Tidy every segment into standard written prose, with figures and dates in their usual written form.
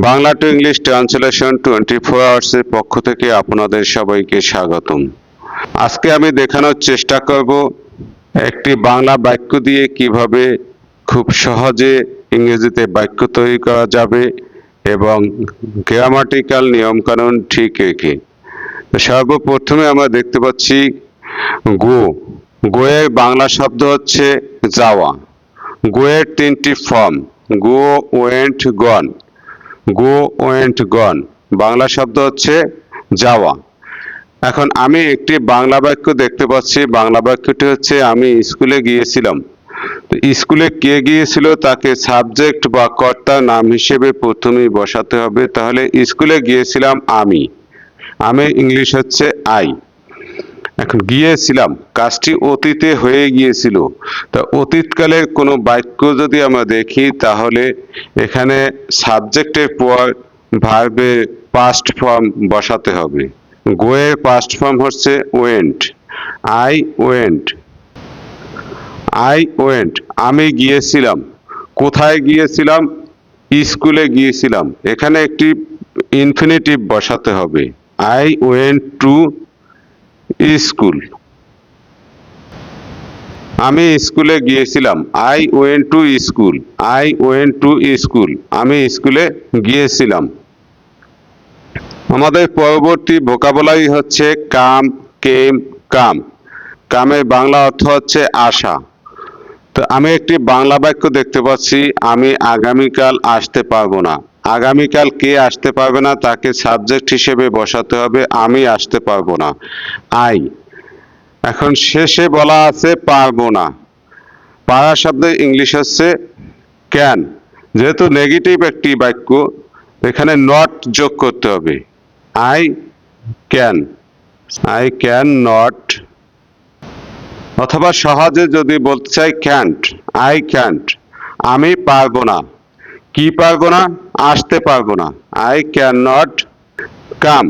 Bangla to English translation 24 আওয়ার্সের পক্ষ থেকে আপনাদের সবাইকে স্বাগতম। আজকে আমি দেখানোর চেষ্টা করব একটি বাংলা বাক্য দিয়ে কিভাবে খুব সহজে ইংরেজিতে বাক্য তৈরি করা যাবে এবং গ্রামাটিক্যাল নিয়মকানুন ঠিক রেখে। সর্বপ্রথমে আমরা দেখতে পাচ্ছি গো। গো এর বাংলা শব্দ হচ্ছে যাওয়া। গো এর তিনটি ফর্ম: গো, ওয়েন্ট, গন। গো, ওয়েন্ট, গন বাংলা শব্দ হচ্ছে যাওয়া। এখন আমি একটি বাংলা বাক্য দেখতে পাচ্ছি। বাংলা বাক্যটি হচ্ছে আমি স্কুলে গিয়েছিলাম। তো স্কুলে কে গিয়েছিল তাকে সাবজেক্ট বা কর্তার নাম হিসেবে প্রথমেই বসাতে হবে। তাহলে স্কুলে গিয়েছিলাম আমি। আমি ইংলিশ হচ্ছে আই। এখন গিয়েছিলাম, কাজটি অতীতে হয়ে গিয়েছিল। তা অতীতকালের কোনো বাক্য যদি আমরা দেখি তাহলে এখানে সাবজেক্টের পর ভার্বের পাস্ট ফর্ম বসাতে হবে। গো এর পাস্ট ফর্ম হচ্ছে went. I went. I went আমি গিয়েছিলাম। কোথায় গিয়েছিলাম? স্কুলে গিয়েছিলাম। এখানে একটি ইনফিনিটিভ বসাতে হবে। I went to school. আমি স্কুলে গিয়েছিলাম। I went to school. I went to school আমি স্কুলে গিয়েছিলাম। আমাদের পরবর্তী ভোকাবুলারি হচ্ছে কাম, কেম, কাম। কামের বাংলা অর্থ হচ্ছে আসা। তো আমি একটি বাংলা বাক্য দেখতে পাচ্ছি, আমি আগামীকাল আসতে পারবো না। আগামীকাল কে আসতে পারবে না তাকে সাবজেক্ট হিসেবে বসাতে হবে। আমি আসতে পারবো না, আই। এখন শেষে বলা আছে পারবো না। পারা শব্দের ইংলিশ হচ্ছে ক্যান। যেহেতু নেগেটিভ একটি বাক্য, এখানে নট যোগ করতে হবে। I can. I can not. অথবা সহজে যদি বলতে চাই ক্যান্ট। I can't. আমি পারবো না। কি পারবো না? আসতে পারবো না। I can not come.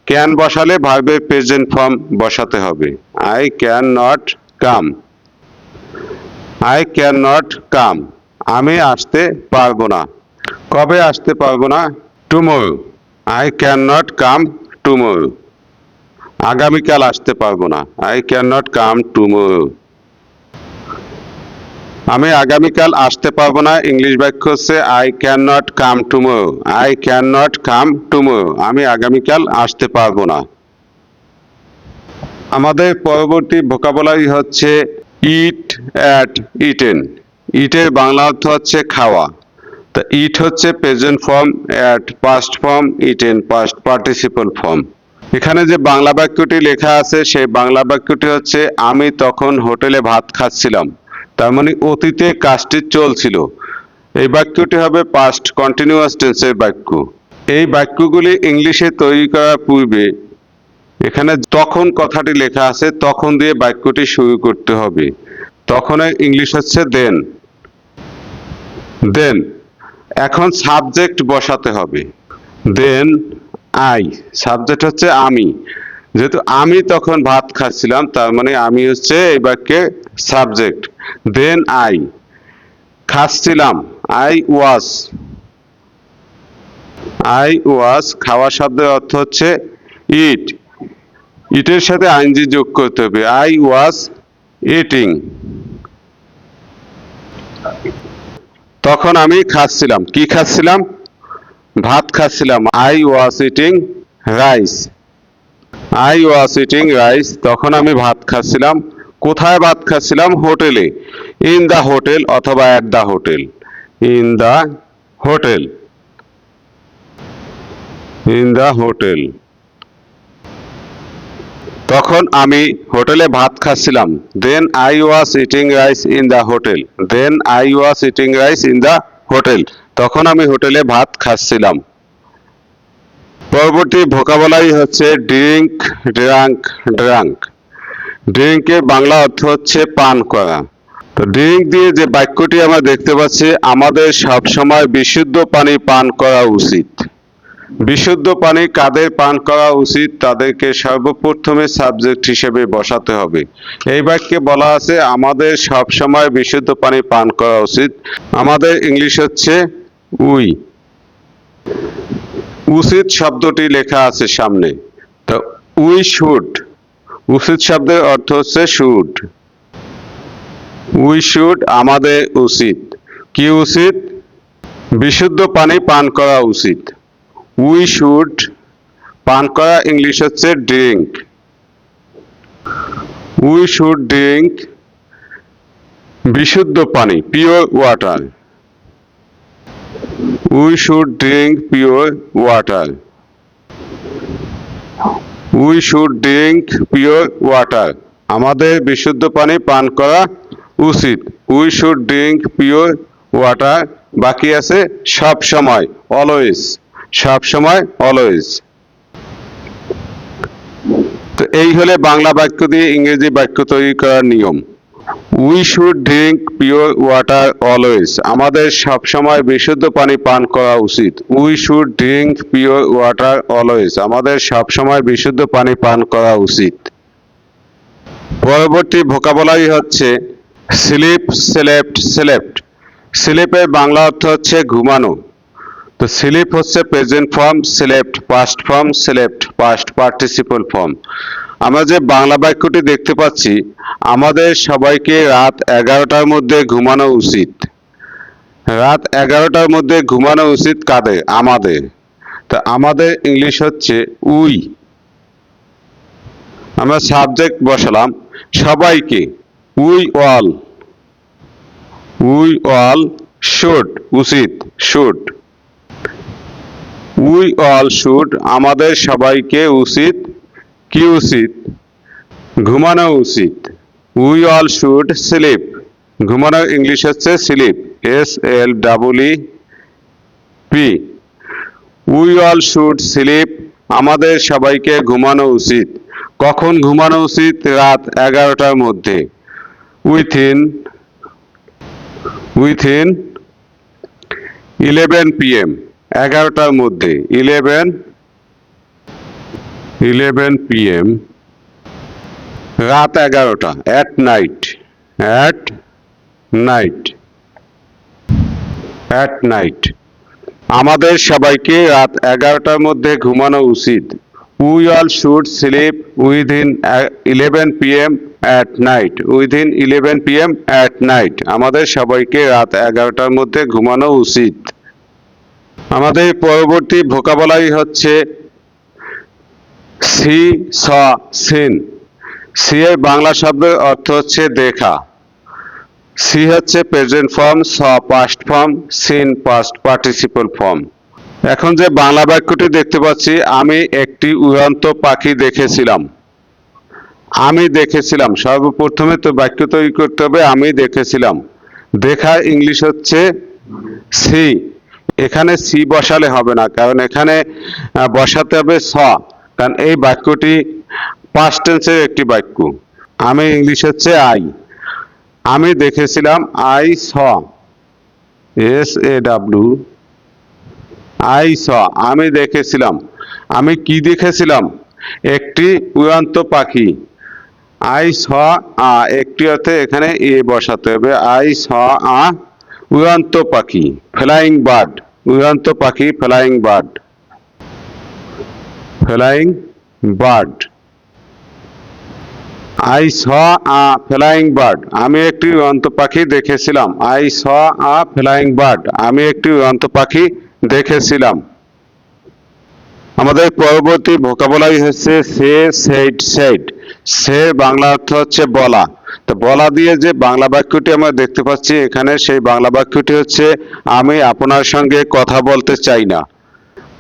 Can বসালে ভার্বের প্রেজেন্ট ফর্ম বসাতে হবে। I can not come. I can not come আমি আসতে পারবো না। কবে আসতে পারবো না? Tomorrow. I can not come tomorrow. আগামীকাল আসতে পারবো না। I can not come tomorrow. আমি আগামীকাল আসতে পারবো না ইংলিশ বাক্য হচ্ছে I can not come tomorrow. I can not come tomorrow আমি আগামীকাল আসতে পারবো না। আমাদের পরবর্তী ভোকাবুলারি হচ্ছে ইট, অ্যাট, ইটেন। ইটের বাংলা অর্থ হচ্ছে খাওয়া। তা ইট হচ্ছে present form, at past form, eaten past participle form. এখানে যে বাংলা বাক্যটি লেখা আছে সেই বাংলা বাক্যটি হচ্ছে আমি তখন হোটেলে ভাত খাচ্ছিলাম। তার মানে অতীতে কাজটি চলছিল। এই বাক্যটি হবে পাস্ট কন্টিনিউয়াস টেন্সের বাক্য। এই বাক্যগুলি ইংলিশে তৈরি করার পূর্বে এখানে তখন কথাটি লেখা আছে, তখন দিয়ে বাক্যটি শুরু করতে হবে। তখনের ইংলিশ হচ্ছে দেন। দেন। এখন সাবজেক্ট বসাতে হবে। Then I. সাবজেক্ট হচ্ছে আমি। যেহেতু আমি তখন ভাত খাচ্ছিলাম তার মানে আমি হচ্ছে এই বাক্যে সাবজেক্ট। দেন আই খাচ্ছিলাম। I was. আই ওয়াজ খাওয়া শব্দের অর্থ হচ্ছে ইট। ইটের সাথে আইনজি যোগ করতে হবে। I was eating. তখন আমি খাচ্ছিলাম। কি খাচ্ছিলাম? ভাত খাচ্ছিলাম। I was eating rice. I was eating rice তখন আমি ভাত খাচ্ছিলাম। কোথায় ভাত খাচ্ছিলাম? হোটেলে। ইন দ্য হোটেল অথবা at the hotel. In the hotel. In the hotel তখন আমি হোটেলে ভাত খাচ্ছিলাম। Then I was eating rice in the hotel. Then I was eating rice in the hotel তখন আমি হোটেলে ভাত খাচ্ছিলাম। পরবর্তী ভোকাবুলারি হচ্ছে ড্রিঙ্ক, ড্রাঙ্ক, ড্রাঙ্ক। ড্রিঙ্কের বাংলা অর্থ হচ্ছে পান করা। তো ড্রিঙ্ক দিয়ে যে বাক্যটি আমরা দেখতে পাচ্ছি, আমাদের সব সময় বিশুদ্ধ পানি পান করা উচিত। বিশুদ্ধ পানি কাদের পান করা উচিত তাদেরকে সর্বপ্রথমে সাবজেক্ট হিসেবে বসাতে হবে। এই বাক্যে বলা আছে আমাদের সব সময় বিশুদ্ধ পানি পান করা উচিত। আমাদের ইংলিশ হচ্ছে উই। উচিত শব্দটি লেখা আছে সামনে, তো উই শুড, উচিত শব্দের অর্থ হচ্ছে শুড। উই শুড আমাদের উচিত, কি উচিত? বিশুদ্ধ পানি পান করা উচিত। উই শুড পান করা ইংলিশ হচ্ছে ড্রিঙ্ক। উই শুড ড্রিঙ্ক বিশুদ্ধ পানি, pure water. We should drink pure water. We should drink pure water আমাদের বিশুদ্ধ পানি পান করা উচিত। We should drink pure water. বাকি আছে সব সময়, অলওয়েজ, সব সময়, অলওয়েজ। তো এই হলে বাংলা বাক্য দিয়ে ইংরেজি বাক্য তৈরি করার নিয়ম। We should drink pure water always আমাদের সব সময় বিশুদ্ধ পানি পান করা উচিত। We should drink pure water always আমাদের সব সময় বিশুদ্ধ পানি পান করা উচিত। পরবর্তী ভোকাবুলারি হচ্ছে স্লিপ, স্লেপ্ট, স্লেপ্ট। স্লিপের বাংলা অর্থ হচ্ছে ঘুমানো। তো স্লিপ হচ্ছে present form, slept past form, slept past participle form. আমরা যে বাংলা বাক্যটি দেখতে পাচ্ছি, আমাদের সবাইকে রাত 11টার মধ্যে ঘুমানো উচিত। রাত 11টার মধ্যে ঘুমানো উচিত কাদের? আমাদের। তো আমাদের ইংলিশ হচ্ছে উই। আমরা সাবজেক্ট বসালাম সবাইকে, we all. We all should, উচিত, শুড। উই অল শুড আমাদের সবাইকে উচিত, কি উচিত? ঘুমানো উচিত। উই অল শুড স্লিপ, ঘুমানোর ইংলিশ হচ্ছে sleep, SLEEP। We all should sleep আমাদের সবাইকে ঘুমানো উচিত। কখন ঘুমানো উচিত? রাত 11টার মধ্যে। উইথিন 11 PM, 11টার মধ্যে, 11 PM, রাত 11টা, at night, at night, at night আমাদের সবাইকে রাত 11টার মধ্যে ঘুমানো উচিত। We all should sleep within 11 PM at night, within 11 PM at night আমাদের সবাইকে রাত 11টার মধ্যে ঘুমানো উচিত। আমাদের পরবর্তী ভোকাবুলারি হচ্ছে সি, স, সিন। সি এর বাংলা শব্দের অর্থ হচ্ছে দেখা। সি হচ্ছে present form, saw past form, seen past participle form. এখন যে বাংলা বাক্যটি দেখতে পাচ্ছি, আমি একটি উড়ন্ত পাখি দেখেছিলাম। আমি দেখেছিলাম, সর্বপ্রথমে তো বাক্য তৈরি করতে হবে আমি দেখেছিলাম। দেখার ইংলিশ হচ্ছে সি। এখানে সি বসালে হবে না, কারণ এখানে বসাতে হবে স, কারণ এই বাক্যটি পাস্ট টেন্সের একটি বাক্য। আমি ইংলিশ হচ্ছে আই। আমি দেখেছিলাম, I saw, SAW, I saw, আমি দেখেছিলাম। আমি কি দেখেছিলাম? একটি উড়ন্ত পাখি। আই স আ, একটি অর্থে এখানে এ বসাতে হবে। আই স আ উড়ন্ত পাখি, ফ্লাইং বার্ড, উড়ন্ত পাখি, flying bird, flying bird. I saw a flying bird আমি একটি উড়ন্ত পাখি দেখেছিলাম। I saw a flying bird আমি একটি উড়ন্ত পাখি দেখেছিলাম। আমাদের পরবর্তী ভোকাবুলারি হচ্ছে সে, সেড, সেড। সে বাংলা অর্থ হচ্ছে বলা। তো বলা দিয়ে যে বাংলা বাক্যটি আমরা দেখতে পাচ্ছি এখানে, সেই বাংলা বাক্যটি হচ্ছে আমি আপনার সঙ্গে কথা বলতে চাই না।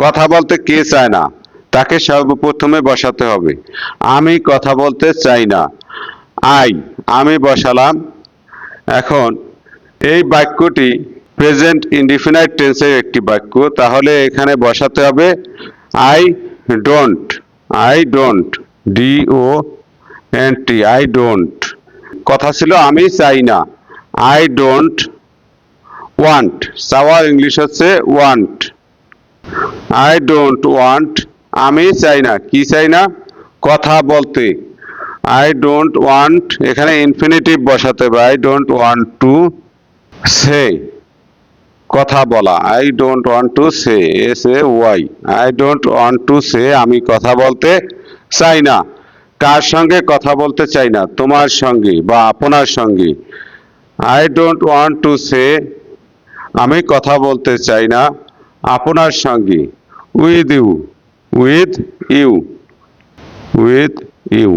কথা বলতে কে চায় না? তাকে সর্বপ্রথমে বসাতে হবে। আমি কথা বলতে চাই না, আই, আমি বসালাম। এখন এই বাক্যটি প্রেজেন্ট ইনডিফিনাইট টেন্সের একটি বাক্য, তাহলে এখানে বসাতে হবে I don't, I don't, DONT, I don't. কথা ছিল আমি চাই না, আই ডোন্ট ওয়ান্ট, চাওয়ার ইংলিশ হচ্ছে ওয়ান্ট। আই ডোন্ট ওয়ান্ট, আমি চাই না, কি চাই না? কথা বলতে। আই ডোন্ট ওয়ান্ট, এখানে ইনফিনিটিভ বসাতে হবে, I don't want to say, কথা বলা, I don't want to say, why, I don't want to say, আমি কথা বলতে চাই না। কার সঙ্গে কথা বলতে চাই না? তোমার সঙ্গে বা আপনার সঙ্গে। I don't want to say, আমি কথা বলতে চাই না আপনার সঙ্গে। With you, with you, with you,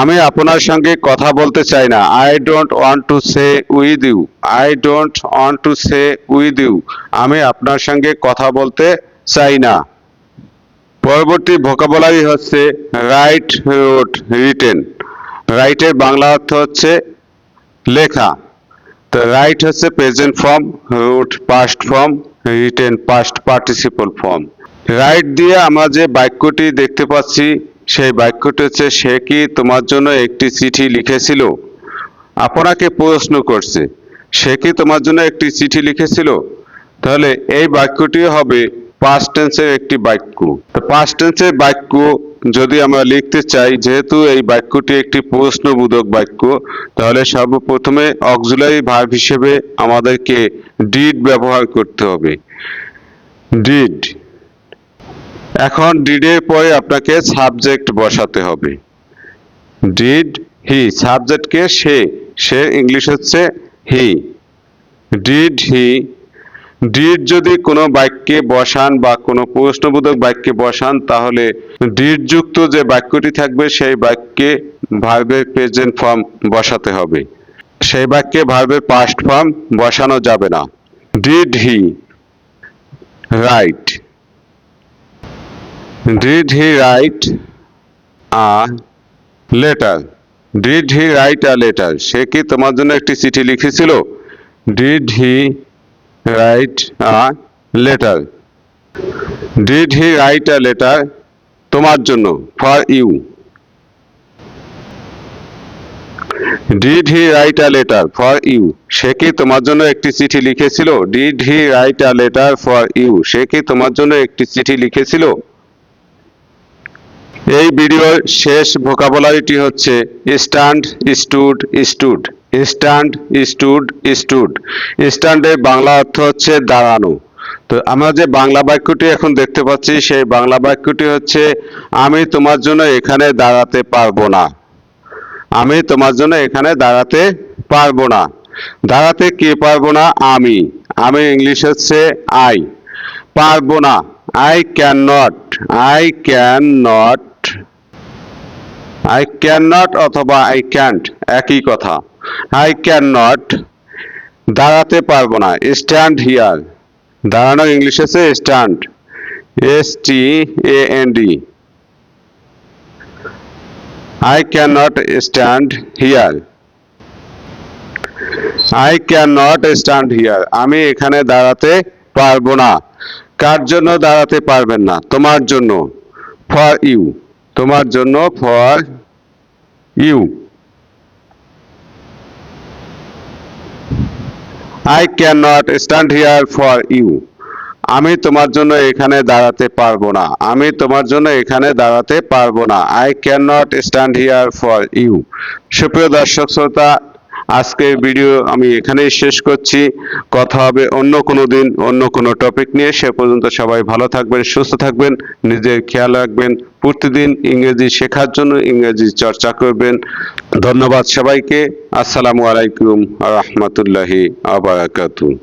আমি আপনার সঙ্গে কথা বলতে চাই না। I don't want to say with you, I don't want to say with you, আমি আপনার সঙ্গে কথা বলতে চাই না। পরবর্তী ভোকাবুলারি হচ্ছে রাইট, রোট, রিটেন। রাইটের বাংলা অর্থ হচ্ছে লেখা। তো রাইট হচ্ছে present form, wrote past form, written past participle form. Write দিয়ে আমরা যে বাক্যটি দেখতে পাচ্ছি সেই বাক্যটি হচ্ছে, সে কি তোমার জন্য একটি চিঠি লিখেছিল? আপনাকে প্রশ্ন করছে, সে কি তোমার জন্য একটি চিঠি লিখেছিল? তাহলে এই বাক্যটি হবে পাস্ট টেন্সের একটি বাক্য। তো পাস্ট টেন্সের বাক্য যদি আমরা লিখতে চাই, যেহেতু এই বাক্যটি একটি প্রশ্নবোধক বাক্য, তাহলে সর্বপ্রথমে অক্সিলারি ভার্ব হিসেবে আমাদেরকে ডিড ব্যবহার করতে হবে। ডিড। এখন ডিডের পরে আপনাকে সাবজেক্ট বসাতে হবে। Did he, সাবজেক্টকে say, say English হচ্ছে হি। Did he. ডিড যদি কোনো বাক্যে বসান বা কোনো প্রশ্নবোধক বাক্যে বসান, তাহলে ডিড যুক্ত যে বাক্যটি থাকবে সেই বাক্যে ভার্বের প্রেজেন্ট ফর্ম বসাতে হবে। সেই বাক্যে ভার্বের পাস্ট ফর্ম বসানো যাবে না। Did he write, did he write a letter, did he write a letter, সে কি তোমার জন্য একটি চিঠি লিখেছিল? Did he write a letter, did he write a letter তোমার জন্য, for you. Did he write a letter for you, সে কি তোমার জন্য একটি চিঠি লিখেছিল? Did he write a letter for you, সে কি তোমার জন্য একটি চিঠি লিখেছিল? এই ভিডিওর শেষ ভোকাবুলারিটি হচ্ছে stand, stood, stood. Stand, stood, stood. স্ট্যান্ডের বাংলা অর্থ হচ্ছে দাঁড়ানো। তো আমরা যে বাংলা বাক্যটি এখন দেখতে পাচ্ছি সেই বাংলা বাক্যটি হচ্ছে, আমি তোমার জন্য এখানে দাঁড়াতে পারবো না। আমি তোমার জন্য এখানে দাঁড়াতে পারবো না। দাঁড়াতে কে পারবো না? আমি। আমি ইংলিশ হচ্ছে আই। পারবো না, I can not, I can not, I can not অথবা আই ক্যান্ট একই কথা। আই ক্যান নট, দাঁড়াতে পারবো না। স্ট্যান্ড হিয়ার, দাঁড়ানো ইংলিশ হচ্ছে stand, STAND। I cannot stand here, I cannot stand here, আমি এখানে দাঁড়াতে পারবো না। কার জন্য দাঁড়াতে পারবেন না? তোমার জন্য, ফর ইউ, তোমার জন্য, for you. I cannot stand here for you, আমি তোমার জন্য এখানে দাঁড়াতে পারবো না। আমি তোমার জন্য এখানে দাঁড়াতে পারবো না। I cannot stand here for you। সুপ্রিয় দর্শক শ্রোতা, আজকের ভিডিও আমি এখানেই শেষ করছি। কথা হবে অন্য কোনো দিন অন্য কোনো টপিক নিয়ে। সে পর্যন্ত সবাই ভালো থাকবেন, সুস্থ থাকবেন, নিজের খেয়াল রাখবেন। প্রতিদিন ইংরেজি শেখার জন্য ইংরেজি চর্চা করবেন। ধন্যবাদ সবাইকে। আসসালামু আলাইকুম ওয়া রাহমাতুল্লাহি ওয়া বারাকাতুহু।